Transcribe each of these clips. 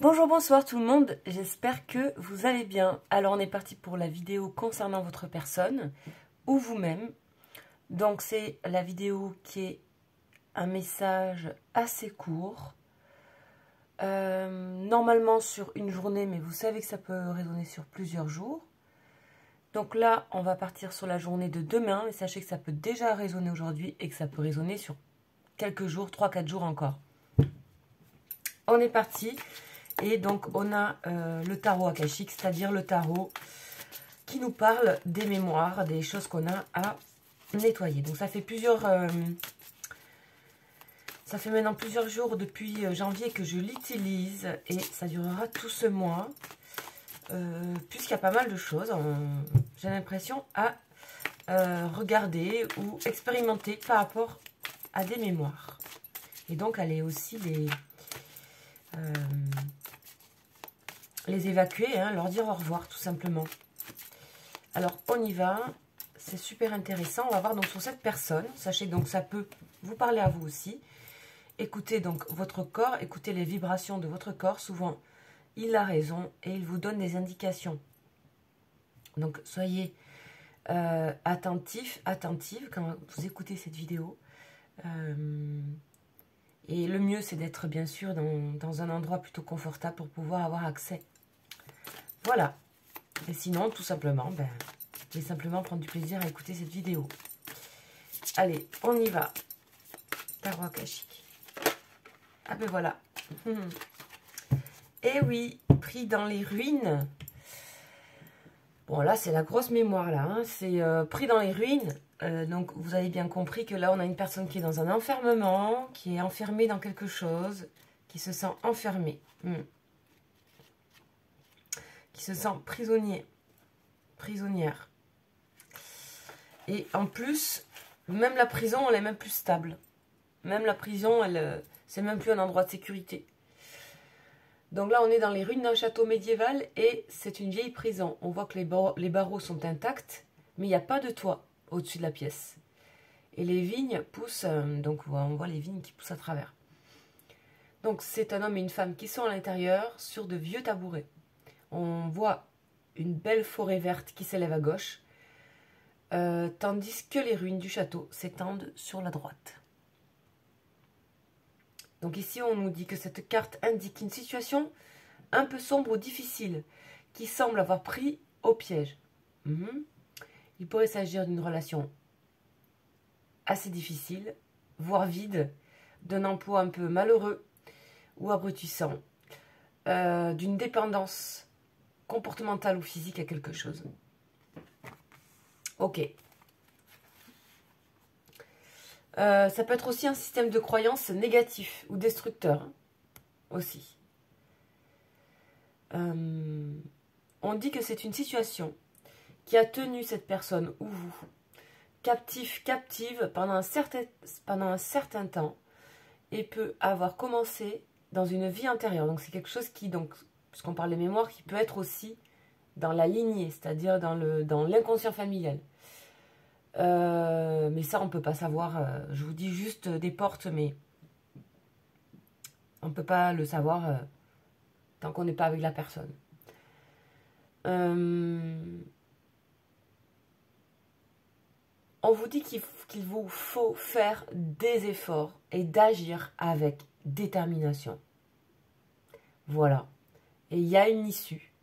Bonjour, bonsoir tout le monde, j'espère que vous allez bien. Alors on est parti pour la vidéo concernant votre personne ou vous-même. Donc c'est la vidéo qui est un message assez court. Normalement sur une journée, mais vous savez que ça peut résonner sur plusieurs jours. Donc là, on va partir sur la journée de demain, mais sachez que ça peut déjà résonner aujourd'hui et que ça peut résonner sur quelques jours, 3-4 jours encore. On est parti. Et donc, on a le tarot akashique, c'est-à-dire le tarot qui nous parle des mémoires, des choses qu'on a à nettoyer. Donc, ça fait ça fait maintenant plusieurs jours depuis janvier que je l'utilise et ça durera tout ce mois. Puisqu'il y a pas mal de choses, j'ai l'impression, à regarder ou expérimenter par rapport à des mémoires. Et donc, aller aussi les évacuer, hein, leur dire au revoir tout simplement. Alors on y va, c'est super intéressant. On va voir donc sur cette personne, sachez donc ça peut vous parler à vous aussi. Écoutez donc votre corps, écoutez les vibrations de votre corps. Souvent il a raison et il vous donne des indications. Donc soyez attentifs, attentives quand vous écoutez cette vidéo. Et le mieux c'est d'être bien sûr dans un endroit plutôt confortable pour pouvoir avoir accès. Voilà. Et sinon, tout simplement, vous pouvez simplement prendre du plaisir à écouter cette vidéo. Allez, on y va. Tarot akashique. Ah ben voilà. Et oui, pris dans les ruines. Bon, là, c'est la grosse mémoire, là. Hein. C'est pris dans les ruines. Donc, vous avez bien compris que là, on a une personne qui est dans un enfermement, qui est enfermée dans quelque chose, qui se sent enfermée. Qui se sent prisonnier, prisonnière. Et en plus, même la prison, elle est même plus stable. Même la prison, c'est même plus un endroit de sécurité. Donc là, on est dans les ruines d'un château médiéval et c'est une vieille prison. On voit que les barreaux sont intacts, mais il n'y a pas de toit au-dessus de la pièce. Et les vignes poussent, donc on voit les vignes qui poussent à travers. Donc c'est un homme et une femme qui sont à l'intérieur sur de vieux tabourets. On voit une belle forêt verte qui s'élève à gauche, tandis que les ruines du château s'étendent sur la droite. Donc ici, on nous dit que cette carte indique une situation un peu sombre ou difficile, qui semble avoir pris au piège. Il pourrait s'agir d'une relation assez difficile, voire vide, d'un emploi un peu malheureux ou abrutissant, d'une dépendance comportementale ou physique à quelque chose. Ok. Ça peut être aussi un système de croyance négatif ou destructeur. Hein, aussi. On dit que c'est une situation qui a tenu cette personne ou vous captif, captive pendant un certain temps et peut avoir commencé dans une vie antérieure. Donc c'est quelque chose qui, donc, puisqu'on parle de mémoire, qui peut être aussi dans la lignée, c'est-à-dire dans l'inconscient familial. Mais ça, on ne peut pas savoir. Je vous dis juste des portes, mais on ne peut pas le savoir tant qu'on n'est pas avec la personne. On vous dit qu'il vous faut faire des efforts et d'agir avec détermination. Voilà. Et il y a une issue.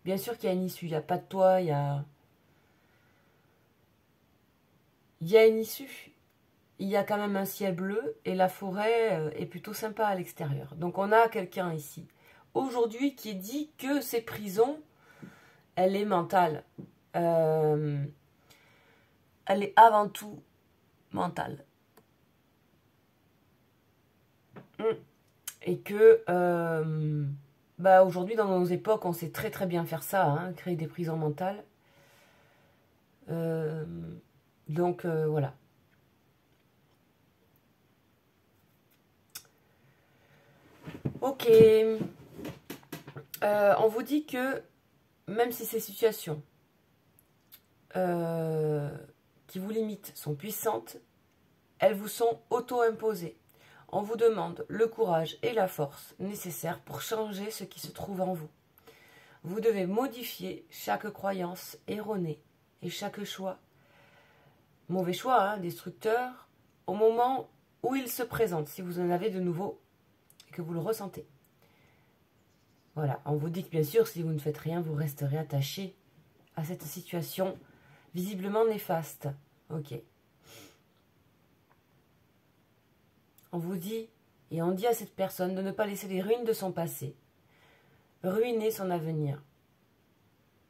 Bien sûr qu'il y a une issue. Il n'y a pas de toit, il y a une issue. Il y a quand même un ciel bleu et la forêt est plutôt sympa à l'extérieur. Donc on a quelqu'un ici, aujourd'hui, qui dit que ces prisons, elle est mentale. Elle est avant tout mentale. Et que aujourd'hui, dans nos époques, on sait très très bien faire ça, hein, créer des prisons mentales. Donc voilà. Ok. On vous dit que même si ces situations qui vous limitent sont puissantes, elles vous sont auto-imposées. On vous demande le courage et la force nécessaires pour changer ce qui se trouve en vous. Vous devez modifier chaque croyance erronée et chaque choix, mauvais choix, hein, destructeur, au moment où il se présente, si vous en avez de nouveau et que vous le ressentez. Voilà, on vous dit que bien sûr, si vous ne faites rien, vous resterez attaché à cette situation visiblement néfaste. Ok. On vous dit, et on dit à cette personne de ne pas laisser les ruines de son passé ruiner son avenir.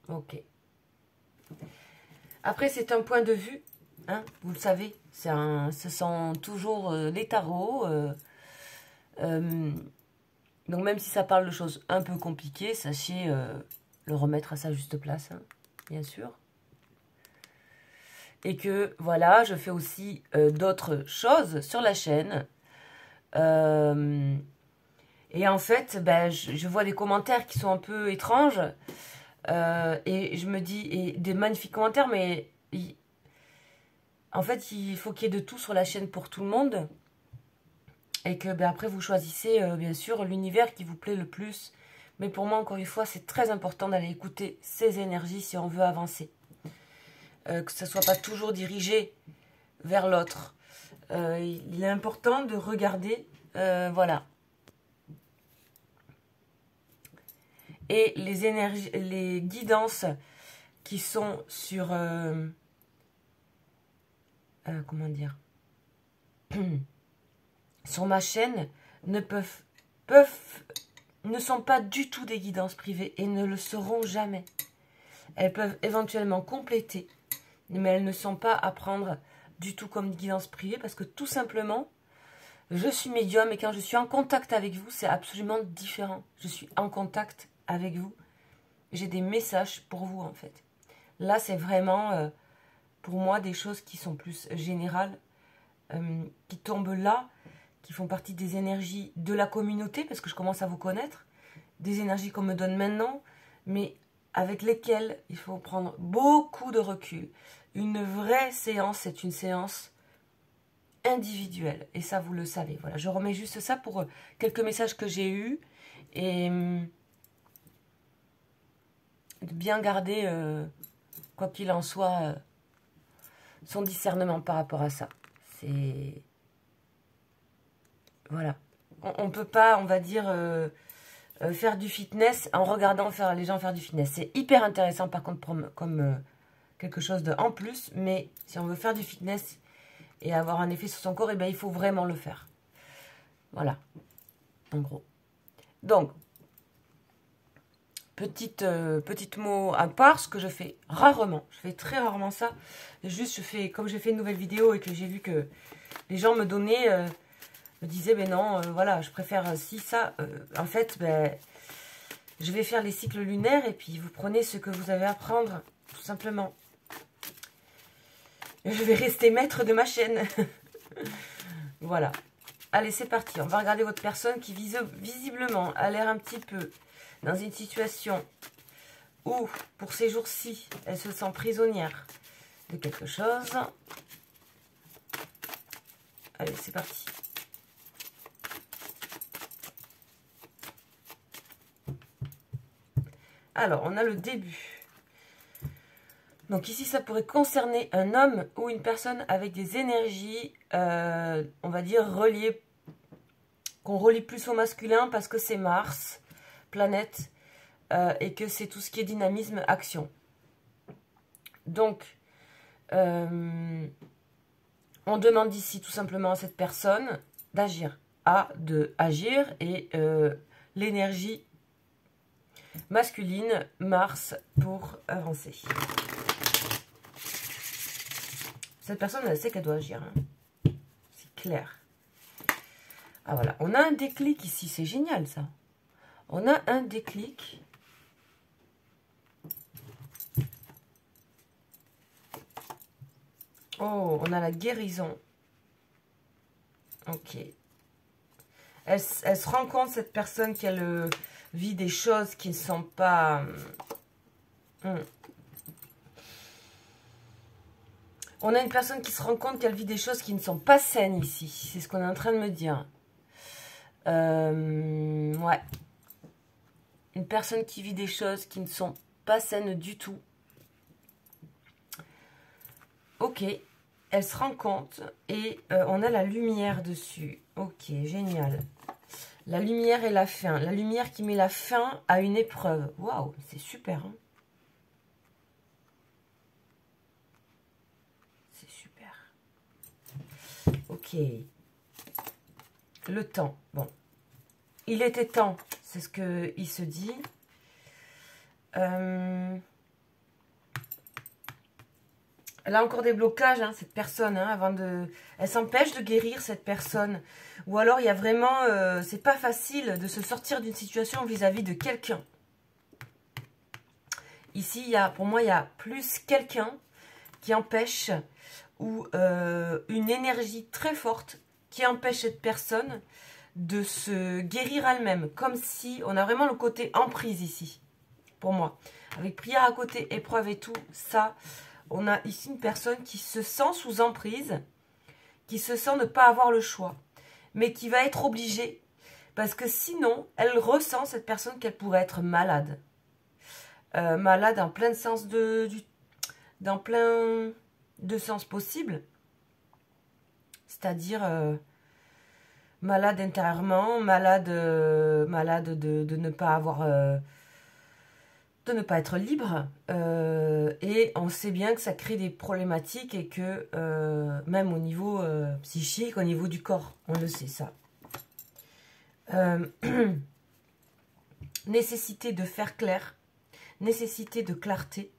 Ok. Après, c'est un point de vue, hein, vous le savez, ce sont toujours les tarots. Donc même si ça parle de choses un peu compliquées, sachez le remettre à sa juste place, hein, bien sûr. Et que, voilà, je fais aussi d'autres choses sur la chaîne. Et en fait, ben, je vois des commentaires qui sont un peu étranges. Et je me dis, et des magnifiques commentaires, mais en fait, il faut qu'il y ait de tout sur la chaîne pour tout le monde. Et que ben, après, vous choisissez, bien sûr, l'univers qui vous plaît le plus. Mais pour moi, encore une fois, c'est très important d'aller écouter ces énergies si on veut avancer. Que ce ne soit pas toujours dirigé vers l'autre. Il est important de regarder, voilà. Et les énergies, les guidances qui sont sur, comment dire, sur ma chaîne ne sont pas du tout des guidances privées et ne le seront jamais. Elles peuvent éventuellement compléter, mais elles ne sont pas à prendre du tout comme guidance privée parce que tout simplement, je suis médium et quand je suis en contact avec vous, c'est absolument différent. Je suis en contact avec vous. J'ai des messages pour vous en fait. Là, c'est vraiment pour moi des choses qui sont plus générales, qui tombent là, qui font partie des énergies de la communauté parce que je commence à vous connaître, des énergies qu'on me donne maintenant, mais avec lesquelles il faut prendre beaucoup de recul. Une vraie séance, c'est une séance individuelle. Et ça, vous le savez. Voilà, je remets juste ça pour quelques messages que j'ai eus. Et de bien garder, quoi qu'il en soit, son discernement par rapport à ça. C'est... Voilà. On ne peut pas, on va dire... faire du fitness en regardant les gens faire du fitness. C'est hyper intéressant par contre comme quelque chose de en plus, mais si on veut faire du fitness et avoir un effet sur son corps, eh bien, il faut vraiment le faire. Voilà, en gros. Donc, petite mot à part, ce que je fais rarement, je fais très rarement ça, juste comme j'ai fait une nouvelle vidéo et que j'ai vu que les gens me donnaient... me disais, ben non, voilà, je préfère si ça. En fait, ben, je vais faire les cycles lunaires et puis vous prenez ce que vous avez à prendre, tout simplement. Je vais rester maître de ma chaîne. Voilà. Allez, c'est parti. On va regarder votre personne qui, visiblement, a l'air un petit peu dans une situation où, pour ces jours-ci, elle se sent prisonnière de quelque chose. Allez, c'est parti. Alors, on a le début. Donc ici, ça pourrait concerner un homme ou une personne avec des énergies, on va dire, reliées, qu'on relie plus au masculin parce que c'est Mars, planète, et que c'est tout ce qui est dynamisme, action. Donc, on demande ici tout simplement à cette personne d'agir. Agir et l'énergie masculine, Mars, pour avancer. Cette personne, elle sait qu'elle doit agir. Hein. C'est clair. Ah voilà, on a un déclic ici, c'est génial ça. On a un déclic. Oh, on a la guérison. Ok. Elle se rend compte, cette personne, qu'elle vit des choses qui ne sont pas... On a une personne qui se rend compte qu'elle vit des choses qui ne sont pas saines ici. C'est ce qu'on est en train de me dire. Ouais. Une personne qui vit des choses qui ne sont pas saines du tout. Ok. Elle se rend compte et on a la lumière dessus. Ok, génial. La lumière et la fin. La lumière qui met la fin à une épreuve. Waouh, c'est super. Hein, c'est super. Ok. Le temps. Bon. Il était temps. C'est ce qu'il se dit. Elle a encore des blocages, hein, cette personne, hein, avant de... Elle s'empêche de guérir, cette personne. Ou alors, il y a vraiment... c'est pas facile de se sortir d'une situation vis-à-vis de quelqu'un. Ici, pour moi, il y a plus quelqu'un qui empêche, ou une énergie très forte qui empêche cette personne de se guérir elle-même. Comme si on a vraiment le côté emprise ici, pour moi. Avec prière à côté, épreuve et tout, ça... On a ici une personne qui se sent sous emprise, qui se sent ne pas avoir le choix, mais qui va être obligée, parce que sinon, elle ressent, cette personne, qu'elle pourrait être malade. Malade en plein sens dans plein de sens possibles, c'est-à-dire malade intérieurement, malade de ne pas avoir... de ne pas être libre, et on sait bien que ça crée des problématiques et que même au niveau psychique, au niveau du corps, on le sait ça. Nécessité de faire clair, nécessité de clarté.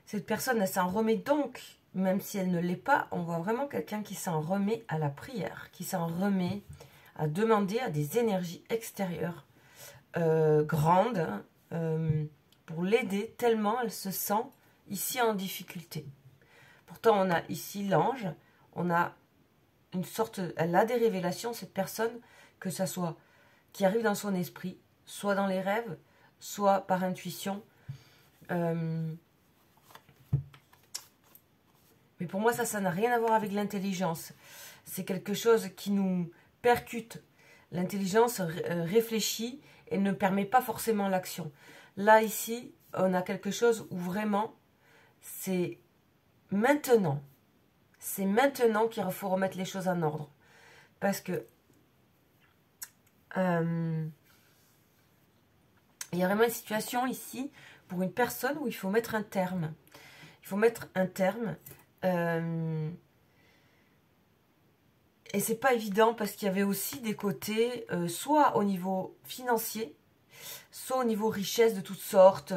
Cette personne, elle s'en remet donc, même si elle ne l'est pas, on voit vraiment quelqu'un qui s'en remet à la prière, qui s'en remet à demander à des énergies extérieures grandes, pour l'aider tellement elle se sent ici en difficulté. Pourtant, on a ici l'ange, on a une sorte, elle a des révélations, cette personne, que ça soit qui arrive dans son esprit, soit dans les rêves, soit par intuition. Mais pour moi, ça n'a rien à voir avec l'intelligence. C'est quelque chose qui nous percute. L'intelligence réfléchit et ne permet pas forcément l'action. Là, ici, on a quelque chose où vraiment, c'est maintenant. C'est maintenant qu'il faut remettre les choses en ordre. Parce que il y a vraiment une situation ici, pour une personne, où il faut mettre un terme. Il faut mettre un terme. Et c'est pas évident parce qu'il y avait aussi des côtés, soit au niveau financier, soit au niveau richesse de toutes sortes,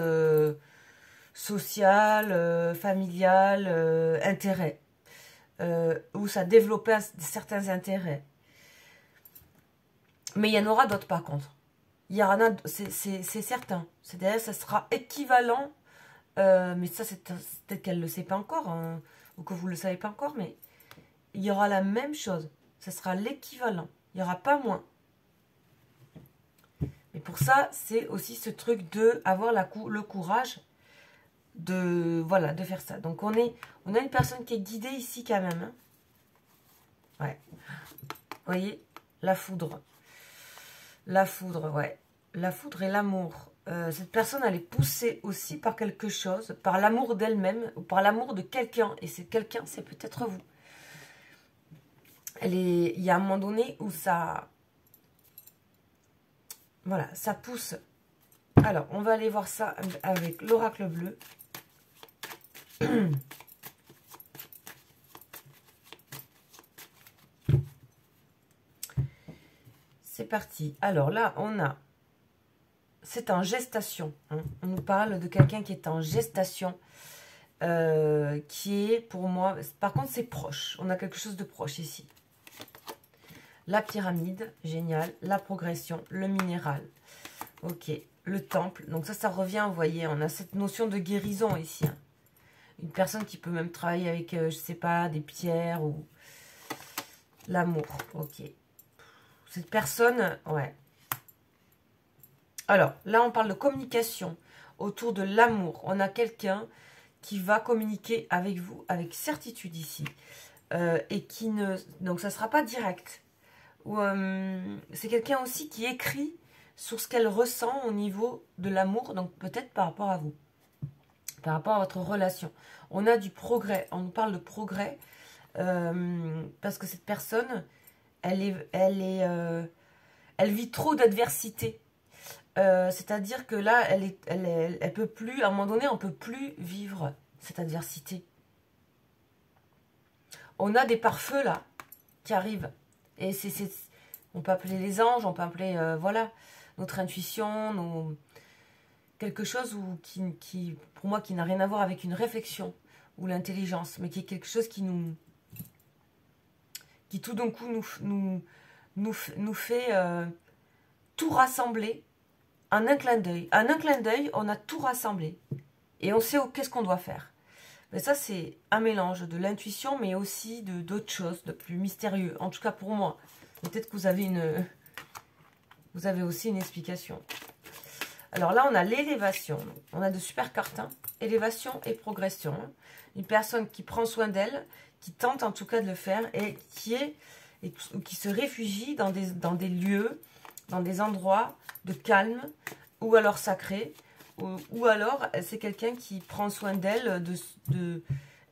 sociale, familiale, intérêt, où ça développait certains intérêts. Mais il y en aura d'autres par contre. Il y en a, c'est certain. C'est-à-dire ça sera équivalent, mais ça c'est peut-être qu'elle ne le sait pas encore, hein, ou que vous ne le savez pas encore, mais il y aura la même chose. Ça sera l'équivalent. Il n'y aura pas moins. Et pour ça, c'est aussi ce truc de avoir le courage de, voilà, de faire ça. Donc on a une personne qui est guidée ici quand même. Hein. Ouais. Vous voyez, la foudre. La foudre, ouais. La foudre et l'amour. Cette personne, elle est poussée aussi par quelque chose, par l'amour d'elle-même, ou par l'amour de quelqu'un. Et c'est quelqu'un, c'est peut-être vous. Il y a un moment donné où ça... Voilà, ça pousse. Alors, on va aller voir ça avec l'oracle bleu. C'est parti. Alors là, on a... C'est en gestation. Hein. On nous parle de quelqu'un qui est en gestation. Qui est, pour moi... Par contre, c'est proche. On a quelque chose de proche ici. La pyramide, génial. La progression, le minéral. Ok, le temple. Donc ça revient, vous voyez, on a cette notion de guérison ici. Hein. Une personne qui peut même travailler avec, je sais pas, des pierres ou... L'amour, ok. Cette personne, ouais. Alors, là, on parle de communication autour de l'amour. On a quelqu'un qui va communiquer avec vous avec certitude ici. Et qui ne... Donc, ça ne sera pas direct. Ou c'est quelqu'un aussi qui écrit sur ce qu'elle ressent au niveau de l'amour, donc peut-être par rapport à vous, par rapport à votre relation. On a du progrès, on nous parle de progrès, parce que cette personne, elle vit trop d'adversité. C'est-à-dire que là, elle peut plus, à un moment donné, on peut plus vivre cette adversité. On a des pare-feux là qui arrivent. Et on peut appeler les anges, on peut appeler, voilà, notre intuition, quelque chose qui, pour moi, qui n'a rien à voir avec une réflexion ou l'intelligence, mais qui est quelque chose qui tout d'un coup nous fait tout rassembler en un clin d'œil. En un clin d'œil, on a tout rassemblé et on sait qu'est-ce qu'on doit faire. Mais ça, c'est un mélange de l'intuition, mais aussi d'autres choses, de plus mystérieux. En tout cas pour moi. Peut-être que vous avez aussi une explication. Alors là, on a l'élévation. On a de super cartes. Hein. Élévation et progression. Une personne qui prend soin d'elle, qui tente en tout cas de le faire et qui se réfugie dans des lieux, dans des endroits de calme ou alors sacrés. Ou alors, c'est quelqu'un qui prend soin d'elle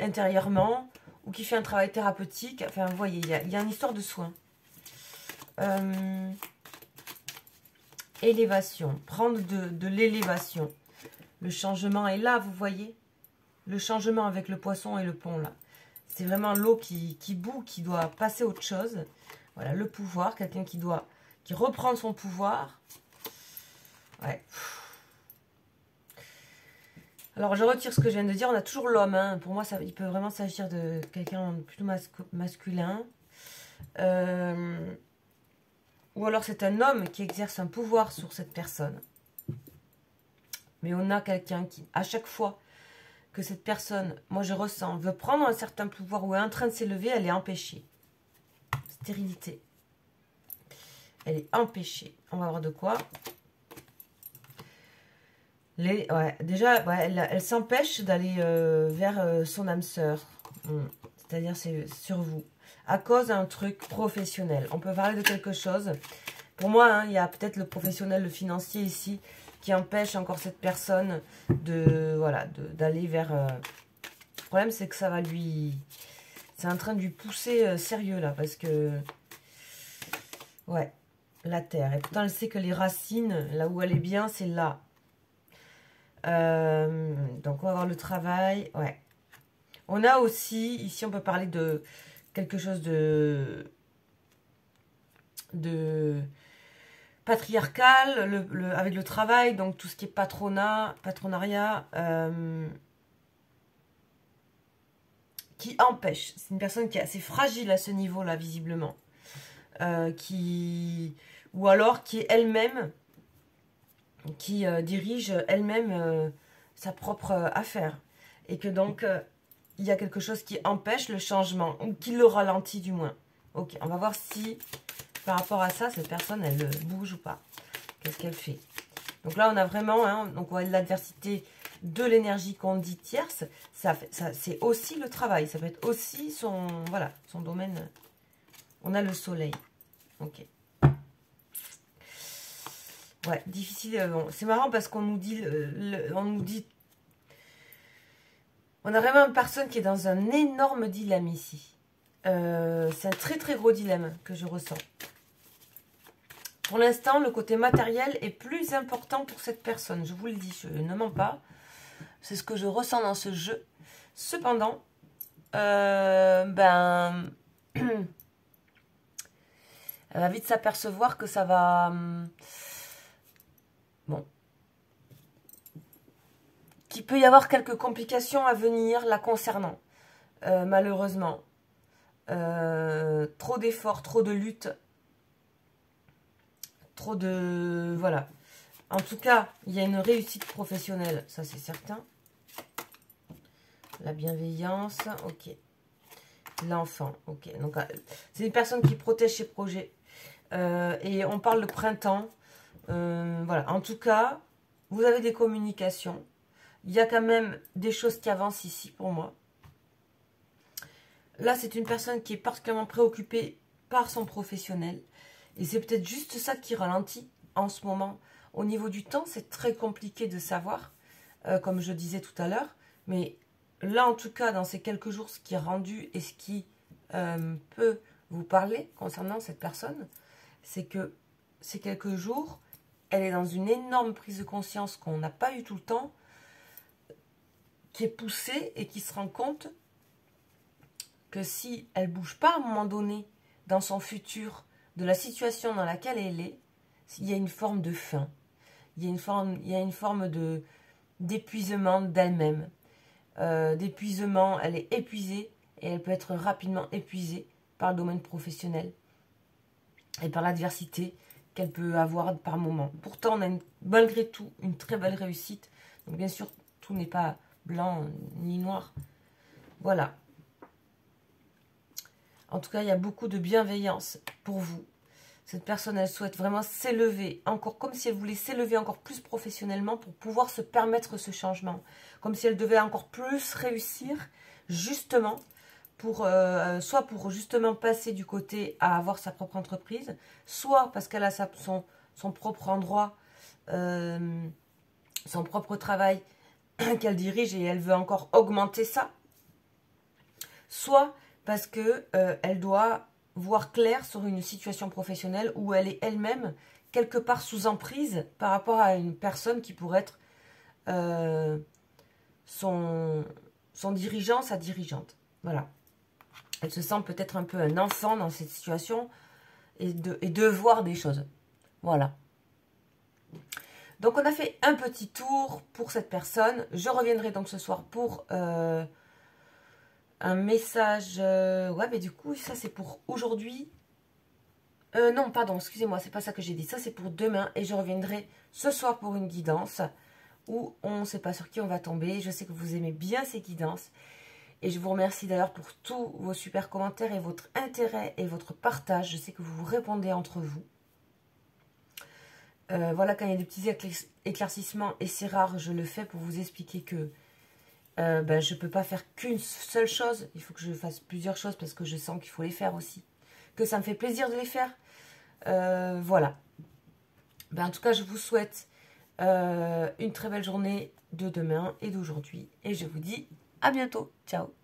intérieurement ou qui fait un travail thérapeutique. Enfin, vous voyez, il y a une histoire de soins. Élévation, prendre de l'élévation. Le changement est là, vous voyez. Le changement avec le poisson et le pont, là. C'est vraiment l'eau qui bout, qui doit passer à autre chose. Voilà, le pouvoir, quelqu'un qui reprend son pouvoir. Ouais. Alors, je retire ce que je viens de dire. On a toujours l'homme. Hein. Pour moi, il peut vraiment s'agir de quelqu'un plutôt masculin. Ou alors, c'est un homme qui exerce un pouvoir sur cette personne. Mais on a quelqu'un qui, à chaque fois que cette personne, moi je ressens, veut prendre un certain pouvoir ou est en train de s'élever, elle est empêchée. Stérilité. Elle est empêchée. On va voir de quoi. Déjà, elle s'empêche d'aller vers son âme sœur. C'est-à-dire, c'est sur vous. À cause d'un truc professionnel. On peut parler de quelque chose. Pour moi, hein, il y a peut-être le professionnel, le financier ici, qui empêche encore cette personne d'aller vers... Le problème, c'est que ça va lui... C'est en train de lui pousser sérieux, là, parce que... Ouais, la terre. Et pourtant, elle sait que les racines, là où elle est bien, c'est là. Donc, on va voir le travail. Ouais. On a aussi, ici, on peut parler de quelque chose de patriarcal, avec le travail, donc tout ce qui est patronariat, qui empêche. C'est une personne qui est assez fragile à ce niveau-là, visiblement. Ou alors qui est elle-même, qui dirige elle-même sa propre affaire. Et que donc, il y a quelque chose qui empêche le changement, ou qui le ralentit du moins. Ok, on va voir si, par rapport à ça, cette personne, elle bouge ou pas. Qu'est-ce qu'elle fait? Donc là, on a vraiment, hein, donc on a de l'adversité, de l'énergie qu'on dit tierce. C'est aussi le travail, ça peut être aussi son domaine. On a le soleil. Ok. Ouais, difficile. Bon, c'est marrant parce qu'on nous dit, on a vraiment une personne qui est dans un énorme dilemme ici. C'est un très très gros dilemme que je ressens. Pour l'instant, le côté matériel est plus important pour cette personne. Je vous le dis, je ne mens pas. C'est ce que je ressens dans ce jeu. Cependant, elle va vite s'apercevoir que ça va... Bon. Qu'il peut y avoir quelques complications à venir la concernant. Malheureusement. Trop d'efforts, trop de luttes. Trop de... Voilà. En tout cas, il y a une réussite professionnelle. Ça, c'est certain. La bienveillance. Ok. L'enfant. Ok. Donc, c'est une personne qui protège ses projets. Et on parle de printemps. Voilà. En tout cas, vous avez des communications. Il y a quand même des choses qui avancent ici pour moi. Là, c'est une personne qui est particulièrement préoccupée par son professionnel. Et c'est peut-être juste ça qui ralentit en ce moment. Au niveau du temps, c'est très compliqué de savoir, comme je disais tout à l'heure. Mais là, en tout cas, dans ces quelques jours, ce qui est rendu et ce qui peut vous parler concernant cette personne, c'est que ces quelques jours, elle est dans une énorme prise de conscience qu'on n'a pas eu tout le temps, qui est poussée et qui se rend compte que si elle ne bouge pas à un moment donné dans son futur, de la situation dans laquelle elle est, il y a une forme de faim, il y a une forme d'épuisement d'elle-même, d'épuisement, elle est épuisée et elle peut être rapidement épuisée par le domaine professionnel et par l'adversité qu'elle peut avoir par moment. Pourtant, on a malgré tout une très belle réussite. Donc bien sûr, tout n'est pas blanc ni noir. Voilà. En tout cas, il y a beaucoup de bienveillance pour vous. Cette personne, elle souhaite vraiment s'élever, encore comme si elle voulait s'élever encore plus professionnellement pour pouvoir se permettre ce changement. Comme si elle devait encore plus réussir, justement, soit pour justement passer du côté à avoir sa propre entreprise, soit parce qu'elle a son propre endroit, son propre travail qu'elle dirige et elle veut encore augmenter ça, soit parce que elle doit voir clair sur une situation professionnelle où elle est elle-même quelque part sous emprise par rapport à une personne qui pourrait être son dirigeant, sa dirigeante. Voilà. Elle se sent peut-être un peu un enfant dans cette situation et de voir des choses. Voilà. Donc on a fait un petit tour pour cette personne. Je reviendrai donc ce soir pour un message. Ouais, mais du coup, ça c'est pour aujourd'hui. Non, pardon, excusez-moi, c'est pas ça que j'ai dit. Ça c'est pour demain et je reviendrai ce soir pour une guidance où on ne sait pas sur qui on va tomber. Je sais que vous aimez bien ces guidances. Et je vous remercie d'ailleurs pour tous vos super commentaires et votre intérêt et votre partage. Je sais que vous vous répondez entre vous. Voilà, quand il y a des petits éclaircissements, et c'est rare, je le fais pour vous expliquer que je ne peux pas faire qu'une seule chose. Il faut que je fasse plusieurs choses parce que je sens qu'il faut les faire aussi. Que ça me fait plaisir de les faire. Voilà. En tout cas, je vous souhaite une très belle journée de demain et d'aujourd'hui. Et je vous dis à bientôt. Ciao.